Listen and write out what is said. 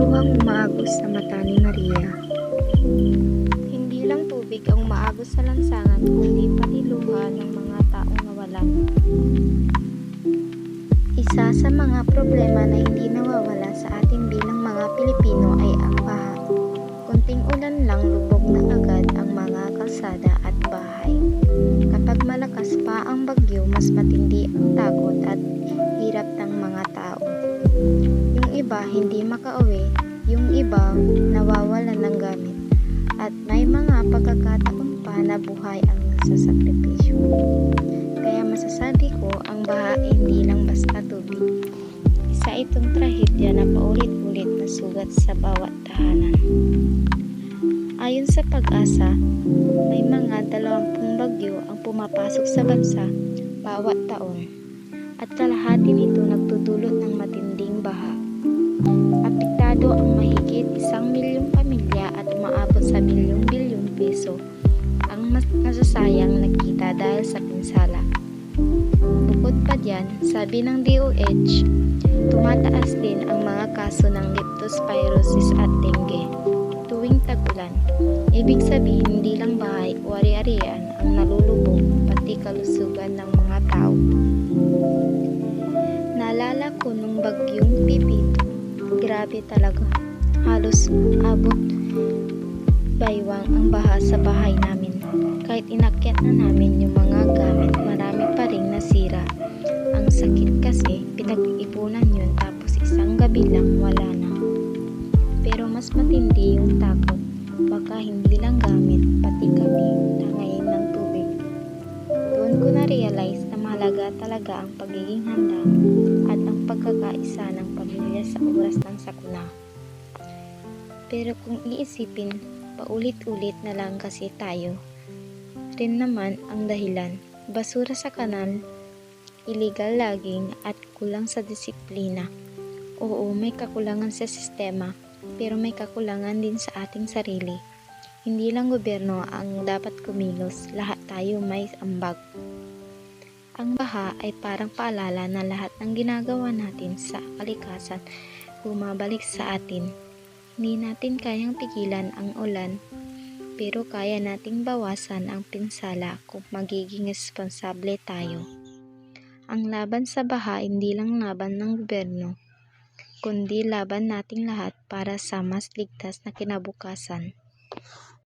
Luhang umaagos sa mata ni Maria. Hindi lang tubig ang umaagos sa lansangan, kundi pati luha ng mga taong nawalan. Isa sa mga problema na hindi nawawala sa atin bilang mga Pilipino ay ang baha. Kunting ulan lang, lubog na agad ang mga kalsada at bahay. Kapag malakas pa ang bagyo, mas matindi ang takot at hirap ng mga tao. Yung iba hindi makauwi, yung iba nawawalan ng gamit, at may mga pagkakataon pa na buhay ang nasasakripisyo. Kaya masasabi ko, ang baha ay hindi lang basta tubig. Isa itong trahedya na paulit-ulit na sugat sa bawat tahanan. Ayon sa Pag-asa, may mga 20 bagyo ang pumapasok sa bansa bawat taon, at kalahati nito nagdudulot ng matinding baha. Apektado ang mahigit 1 milyong pamilya at umaabot sa bilyong-bilyong piso ang nasasayang na kita dahil sa pinsala. Bukod pa diyan, sabi ng DOH, tumataas din ang mga kaso ng leptospirosis at dengue tuwing tag-ulan. Ibig sabihin, hindi lang bahay o ari-arian ang nalulubog, pati kalusugan ng mga tao. Naalala ko nung bagyong Pipito, grabe talaga. Halos abot baywang ang baha sa bahay namin. Kahit inakyat na namin yung mga gamit, marami pa ring nasira. Ang sakit kasi, pinag-ipunan yun tapos isang gabi lang wala na. Pero mas matindi yung takot. Baka hindi lang gamit, pati kami tangayin ng tubig. Doon ko na-realize na mahalaga talaga ang pagiging handa at ang pagkakaisa ng pamilya sa oras ng sakuna. Pero kung iisipin, paulit-ulit na lang kasi tayo rin naman ang dahilan. Basura sa kanal, illegal logging at kulang sa disiplina. Oo, may kakulangan sa sistema, pero may kakulangan din sa ating sarili. Hindi lang gobyerno ang dapat kumilos, lahat tayo may ambag. Ang baha ay parang paalala na lahat ng ginagawa natin sa kalikasan bumabalik sa atin. Hindi natin kayang pigilan ang ulan, pero kaya nating bawasan ang pinsala kung magiging responsable tayo. Ang laban sa baha hindi lang laban ng gobyerno, kundi laban nating lahat para sa mas ligtas na kinabukasan.